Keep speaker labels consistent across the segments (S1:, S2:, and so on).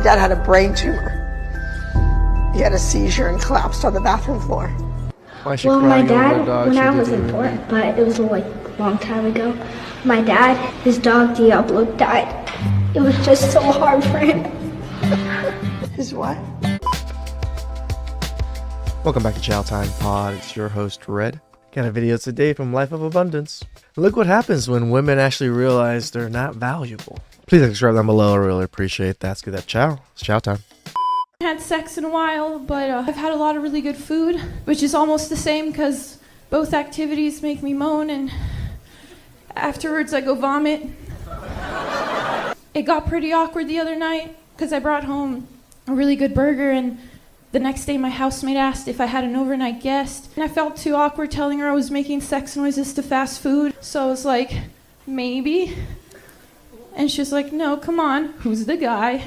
S1: dad had a brain tumor. He had a seizure and collapsed on the bathroom floor.
S2: Well, my dad, when I was born, but it was like a long time ago, my dad, his dog Diablo died. It was just so hard for him.
S1: His what?
S3: Welcome back to TheChowTimePod. It's your host, Red. Got a video today from Life of Abundance. Look what happens when women actually realize they're not valuable. Please subscribe down below. I really appreciate that. Let's get that chow. It's chow time.
S4: I haven't had sex in a while, but I've had a lot of really good food, which is almost the same because both activities make me moan and afterwards I go vomit. It got pretty awkward the other night because I brought home a really good burger and the next day my housemate asked if I had an overnight guest. And I felt too awkward telling her I was making sex noises to fast food. So I was like, maybe. And she was like, no, come on, who's the guy?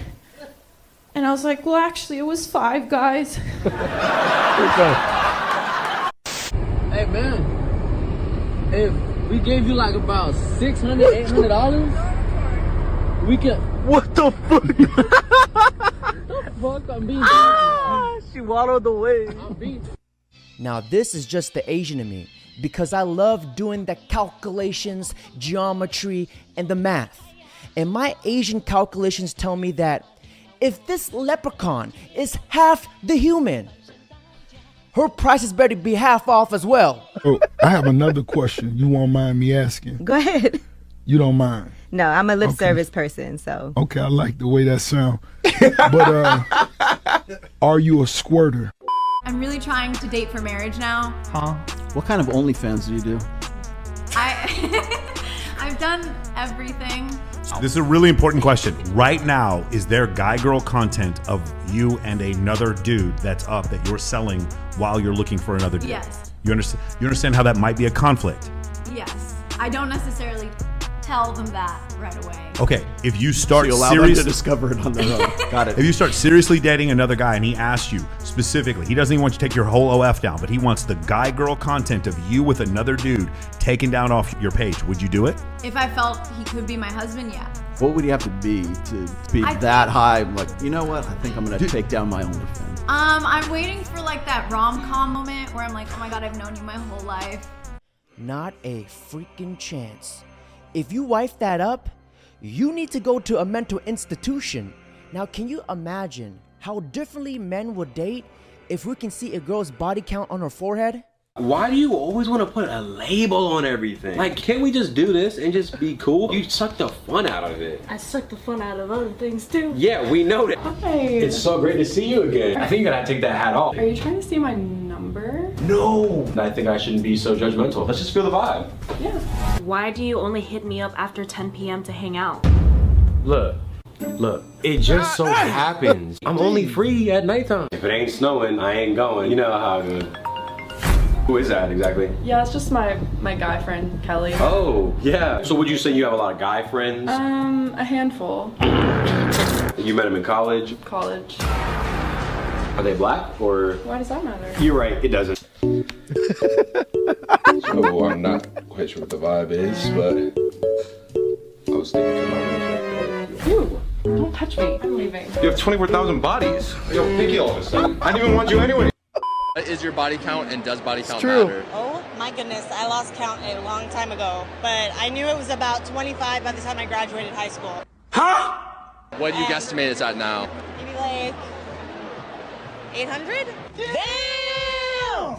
S4: And I was like, well, actually, it was 5 guys.
S5: Hey, man. If we gave you like about $600, $800, we could...
S3: What the fuck?
S5: The fuck? I'm being...
S3: She waddled away.
S5: I'm being...
S6: Now this is just the Asian in me because I love doing the calculations, geometry, and the math. And my Asian calculations tell me that if this leprechaun is half the human, her prices better be half off as well.
S7: Oh, I have another question. You won't mind me asking?
S8: Go ahead.
S7: You don't mind?
S8: No, I'm a lip service person, so.
S7: Okay, I like the way that sounds. But are you a squirter?
S9: I'm really trying to date for marriage now.
S10: Huh? What kind of OnlyFans do you do?
S9: I've done everything.
S11: This is a really important question. Right now, is there guy-girl content of you and another dude that's up that you're selling while you're looking for another dude?
S9: Yes.
S11: You understand how that might be a conflict?
S9: Yes. I don't necessarily tell them that right away.
S11: Okay, if you start
S10: So you allow them to discover it on their own. Got it.
S11: If you start seriously dating another guy and he asks you specifically, he doesn't even want you to take your whole OF down, but he wants the guy-girl content of you with another dude taken down off your page, would you do it?
S9: If I felt he could be my husband, yeah.
S10: What would he have to be that high? Like, you know what? I think I'm gonna take down my OnlyFans.
S9: I'm waiting for like that rom-com moment where I'm like, oh my god, I've known you my whole life.
S6: Not a freaking chance. If you wife that up, you need to go to a mental institution. Now, can you imagine how differently men would date if we can see a girl's body count on her forehead?
S12: Why do you always want to put a label on everything? Like, can't we just do this and just be cool? You suck the fun out of it.
S13: I suck the fun out of other things too.
S12: Yeah, we know that.
S13: Hi.
S12: It's so great to see you again. I think you're gonna take that hat off.
S13: Are you trying to see my number?
S12: No! I think I shouldn't be so judgmental. Let's just feel the vibe.
S13: Yeah. Why do you only hit me up after 10 p.m. to hang out?
S12: Look, it just so happens. I'm only free at nighttime. If it ain't snowing, I ain't going. You know how it goes. Who is that exactly?
S13: Yeah, it's just my guy friend, Kelly.
S12: Oh, yeah. So would you say you have a lot of guy friends?
S13: A handful.
S12: You met him in college?
S13: College.
S12: Are they black or?
S13: Why does that matter?
S12: You're right, it doesn't.
S14: So I'm not quite sure what the vibe is, but I was thinking to my room.
S13: Ew, don't touch me. I'm leaving.
S14: You have 24,000 bodies. Yo, picky all of a sudden. I didn't even want you anyway.
S15: What is your body count and does body count
S3: true.
S15: matter?
S16: Oh my goodness, I lost count a long time ago, but I knew it was about 25 by the time I graduated high school.
S15: Huh? What do you guesstimate it's at now?
S16: Maybe like 800? Damn!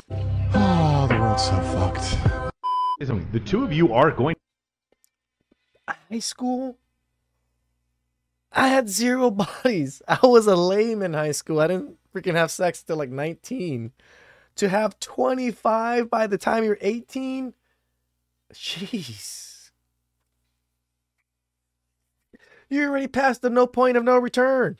S7: Oh, the world's so fucked.
S11: The two of you are going...
S3: High school? I had 0 bodies. I was a lame in high school. I didn't freaking have sex till like 19. To have 25 by the time you're 18? Jeez. You're already past the no point of no return.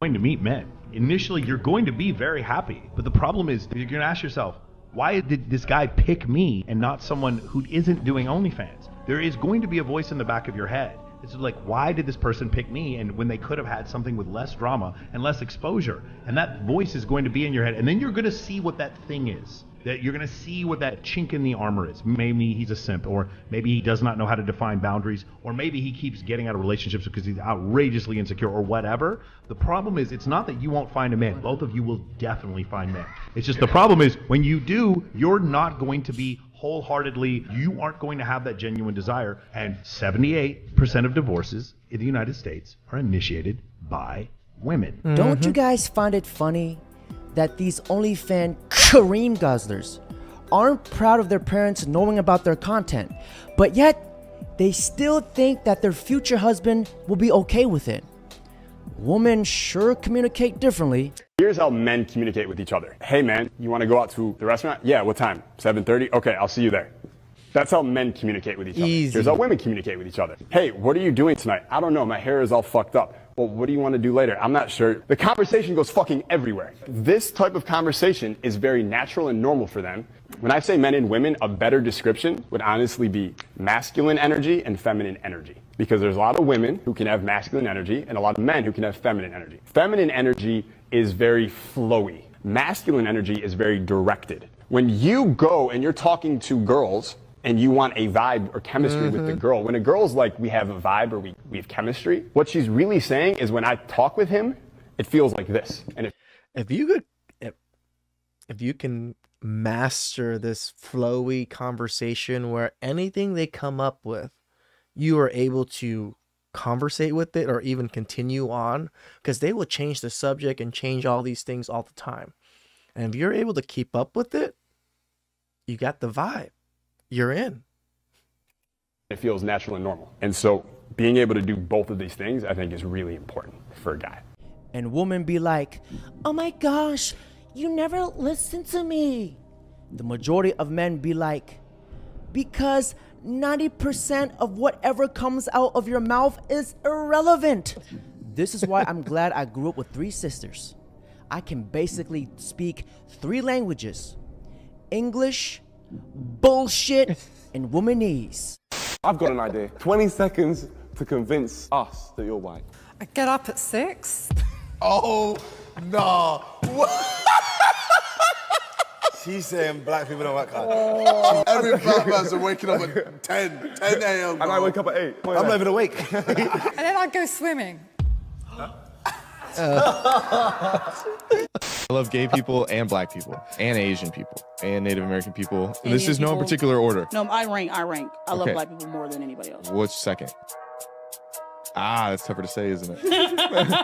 S11: Going to meet men. Initially, you're going to be very happy. But the problem is, you're going to ask yourself, why did this guy pick me and not someone who isn't doing OnlyFans? There is going to be a voice in the back of your head. It's like, why did this person pick me? And when they could have had something with less drama and less exposure. And that voice is going to be in your head. And then you're going to see what that thing is. that you're going to see what that chink in the armor is. Maybe he's a simp, or maybe he does not know how to define boundaries, or maybe he keeps getting out of relationships because he's outrageously insecure, or whatever. The problem is, it's not that you won't find a man. Both of you will definitely find men. It's just the problem is, when you do, you're not going to be wholeheartedly, you aren't going to have that genuine desire. And 78% of divorces in the United States are initiated by women.
S6: Don't you guys find it funny that these OnlyFans Kareem guzzlers aren't proud of their parents knowing about their content, but yet they still think that their future husband will be okay with it? Women sure communicate differently.
S17: Here's how men communicate with each other. Hey man, you want to go out to the restaurant? Yeah, what time? 7:30? Okay, I'll see you there. That's how men communicate with each other. Here's how women communicate with each other. Hey, what are you doing tonight? I don't know, my hair is all fucked up. Well, what do you want to do later? I'm not sure. The conversation goes fucking everywhere. This type of conversation is very natural and normal for them. When I say men and women, a better description would honestly be masculine energy and feminine energy. Because there's a lot of women who can have masculine energy and a lot of men who can have feminine energy. Feminine energy is very flowy. Masculine energy is very directed. When you go and you're talking to girls and you want a vibe or chemistry with the girl, when a girl's like, we have a vibe or we have chemistry, what she's really saying is, when I talk with him, it feels like this. And
S3: if you can master this flowy conversation where anything they come up with, you are able to conversate with it or even continue on, because they will change the subject and change all these things all the time. And if you're able to keep up with it, you got the vibe. You're in.
S17: it feels natural and normal. And so being able to do both of these things, I think, is really important for a guy.
S6: And women be like, oh my gosh, you never listen to me. The majority of men be like, because 90% of whatever comes out of your mouth is irrelevant. This is why I'm glad I grew up with 3 sisters. I can basically speak 3 languages: English, bullshit, and womanese.
S18: I've got an idea. 20 seconds to convince us that you're white.
S19: I get up at 6.
S20: Oh, no. She's saying black people don't work hard.
S18: Oh.
S20: Every black person waking up at 10 a.m.
S18: And I wake up at 8.
S20: I'm not even awake.
S19: And then I go swimming.
S14: I love gay people and black people and Asian people and Native American people. This is no particular order.
S21: No, I rank. I love
S14: Okay.
S21: black people more than anybody else.
S14: What's second? Ah, that's tougher to say, isn't it?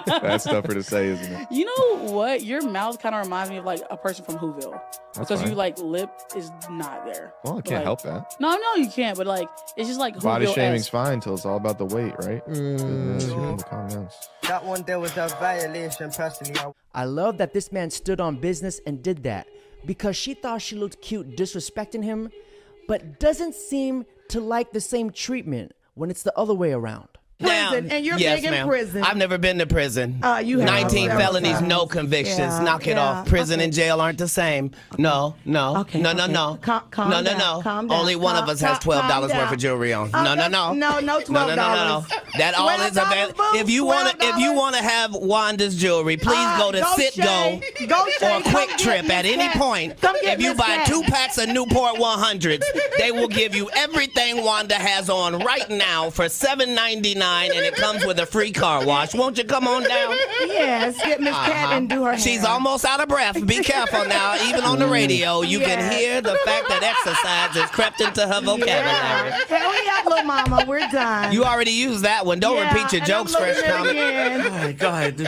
S14: That's tougher to say, isn't it?
S21: You know what? Your mouth kind of reminds me of like a person from Whoville.
S14: That's
S21: Because
S14: fine.
S21: you like lip is not there.
S14: Well, I
S21: But,
S14: can't
S21: like,
S14: help that.
S21: No, you can't. But like, it's just like
S14: Body
S21: Whoville-esque.
S14: shaming's fine until it's all about the weight, right? Goodness, you need to calm down.
S22: That one there was a violation, personally.
S6: I love that this man stood on business and did that because she thought she looked cute disrespecting him, but doesn't seem to like the same treatment when it's the other way around.
S23: Prison,
S22: and you're
S23: yes,
S22: big in
S23: ma'am.
S22: prison.
S23: I've never been to prison.
S22: You have.
S23: 19 felonies, no convictions.
S22: Yeah,
S23: Knock it
S22: yeah.
S23: off. Prison and jail aren't the same. No.
S22: Okay,
S23: no.
S22: calm
S23: No.
S22: down, calm down.
S23: Only one of us has $12
S22: Calm
S23: worth
S22: down.
S23: of jewelry on.
S22: Oh,
S23: No,
S22: $12.
S23: No. That all is available. If you want to have Wanda's jewelry, please go to
S22: Shay.
S23: or Quick Trip at any point. If you buy 2 packs of Newport 100s, they will give you everything Wanda has on right now for $7.99, and it comes with a free car wash. Won't you come on down?
S22: Yes, get Miss Cat and do her hair.
S23: She's almost out of breath. Be careful now. Even on the radio, you can hear the fact that exercise has crept into her vocabulary.
S22: Hurry up, little mama. We're done.
S23: You already used that one. Don't repeat your jokes, Fresh Comic. Go ahead.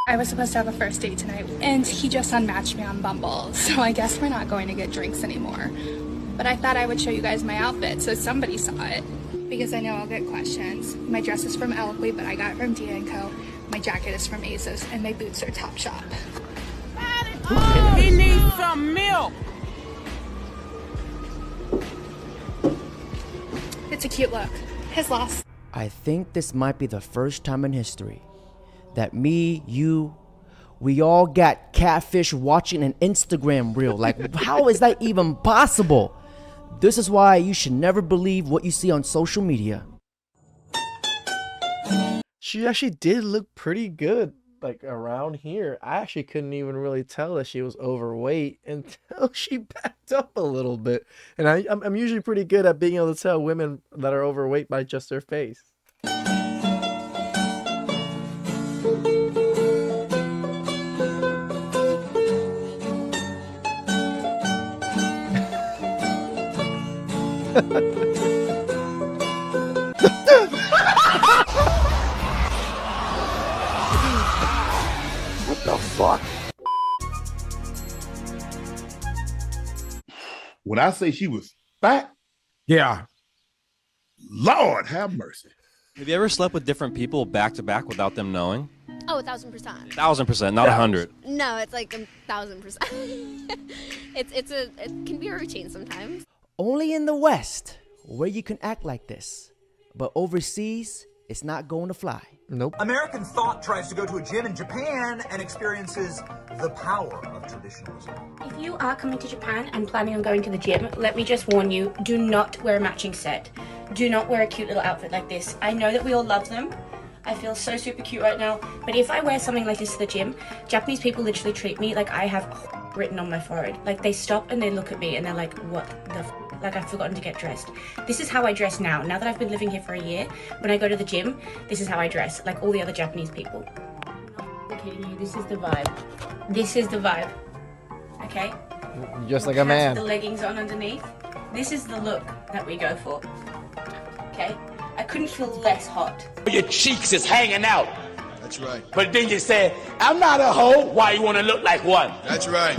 S24: I was supposed to have a first date tonight, and he just unmatched me on Bumble, so I guess we're not going to get drinks anymore. But I thought I would show you guys my outfit so somebody saw it, because I know I'll get questions. My dress is from Eloquy, but I got it from D&Co. My jacket is from ASOS, and my boots are Topshop.
S25: He needs some milk.
S24: It's a cute look. His loss.
S6: I think this might be the first time in history that me, you, we all got catfish watching an Instagram reel. Like, how is that even possible? This is why you should never believe what you see on social media.
S3: She actually did look pretty good. like around here, I actually couldn't even really tell that she was overweight until she backed up a little bit. And I'm usually pretty good at being able to tell women that are overweight by just their face.
S20: What the fuck? When I say she was fat,
S7: yeah.
S20: Lord have mercy.
S1: Have you ever slept with different people back to back without them knowing?
S2: Oh, 1,000%.
S1: 1,000%, not 100.
S2: No, it's like 1,000%. It can be a routine sometimes.
S6: Only in the West where you can act like this, but overseas it's not going to fly.
S3: Nope.
S4: American thought tries to go to a gym in Japan and experiences the power of traditionalism.
S5: If you are coming to Japan and planning on going to the gym, let me just warn you, do not wear a matching set. Do not wear a cute little outfit like this. I know that we all love them. I feel so super cute right now, but if I wear something like this to the gym, Japanese people literally treat me like I have written on my forehead. Like they stop and they look at me and they're like, what the f? Like I've forgotten to get dressed. This is how I dress now. Now that I've been living here for a year, when I go to the gym, this is how I dress, like all the other Japanese people. I'm not kidding you, this is the vibe. This is the vibe, okay?
S3: Just like a man.
S5: The leggings on underneath. This is the look that we go for, okay? I couldn't feel less hot.
S25: Your cheeks is hanging out.
S20: That's right.
S25: But then you say, I'm not a hoe. Why you want to look like one?
S20: That's right.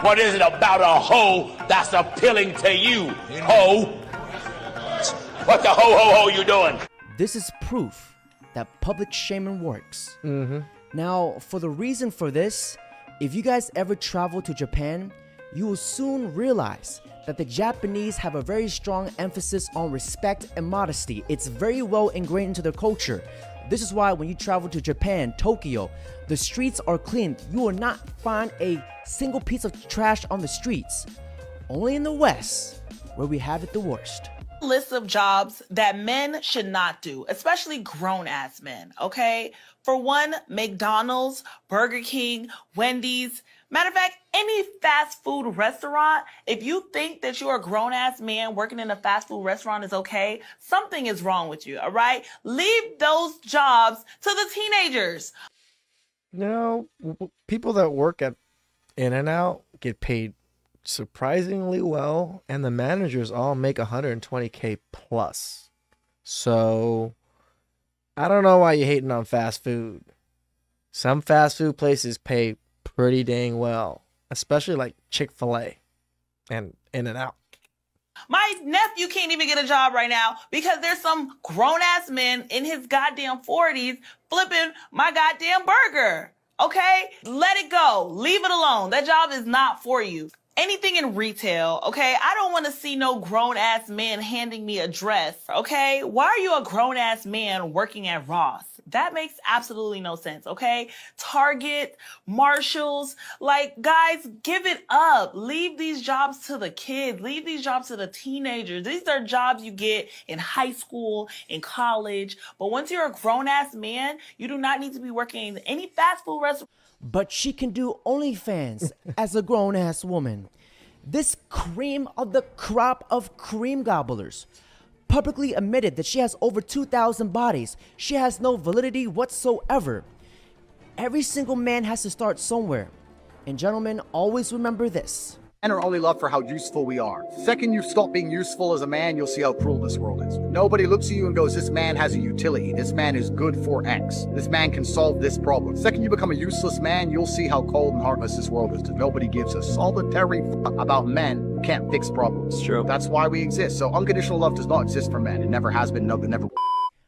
S25: What is it about a hoe that's appealing to you, hoe? What the ho you doing?
S6: This is proof that public shaming works.
S3: Mm-hmm.
S6: Now, for the reason for this, if you guys ever travel to Japan, you will soon realize that the Japanese have a very strong emphasis on respect and modesty. It's very well ingrained into their culture. This is why when you travel to Japan, Tokyo, the streets are clean. You will not find a single piece of trash on the streets. Only in the West, where we have it the worst.
S8: List of jobs that men should not do, especially grown-ass men, okay? For one, McDonald's, Burger King, Wendy's. Matter of fact, any fast food restaurant, if you think that you're a grown-ass man working in a fast food restaurant is okay, something is wrong with you, all right? Leave those jobs to the teenagers.
S3: No, people that work at In-N-Out get paid surprisingly well, and the managers all make $120K plus. So I don't know why you're hating on fast food. Some fast food places pay pretty dang well, especially like Chick-fil-A and In-N-Out.
S8: My nephew can't even get a job right now because there's some grown-ass man in his goddamn 40s flipping my goddamn burger. Okay? Let it go. Leave it alone. That job is not for you. Anything in retail, okay? I don't want to see no grown-ass man handing me a dress, okay? Why are you a grown-ass man working at Ross? That makes absolutely no sense, okay? Target, Marshalls, like, guys, give it up. Leave these jobs to the kids. Leave these jobs to the teenagers. These are jobs you get in high school, in college. But once you're a grown-ass man, you do not need to be working in any fast food restaurant.
S6: But she can do OnlyFans as a grown-ass woman. This cream of the crop of cream gobblers publicly admitted that she has over 2,000 bodies. She has no validity whatsoever. Every single man has to start somewhere. And gentlemen, always remember this.
S26: Men are only loved for how useful we are. The second you stop being useful as a man, you'll see how cruel this world is. Nobody looks at you and goes, this man has a utility. This man is good for X. This man can solve this problem. The second you become a useless man, you'll see how cold and heartless this world is. Nobody gives a solitary fuck about men who can't fix problems. It's true. That's why we exist. So unconditional love does not exist for men. It never has been, never.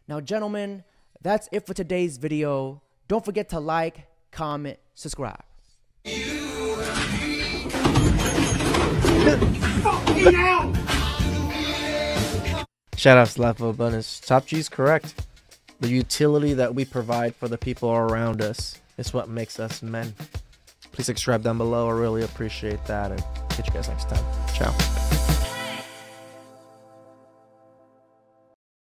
S6: Now, gentlemen, that's it for today's video. Don't forget to like, comment, subscribe.
S3: Shout out to Left Abundance. Top G's correct. The utility that we provide for the people around us is what makes us men. Please subscribe down below. I really appreciate that. And catch you guys next time. Ciao.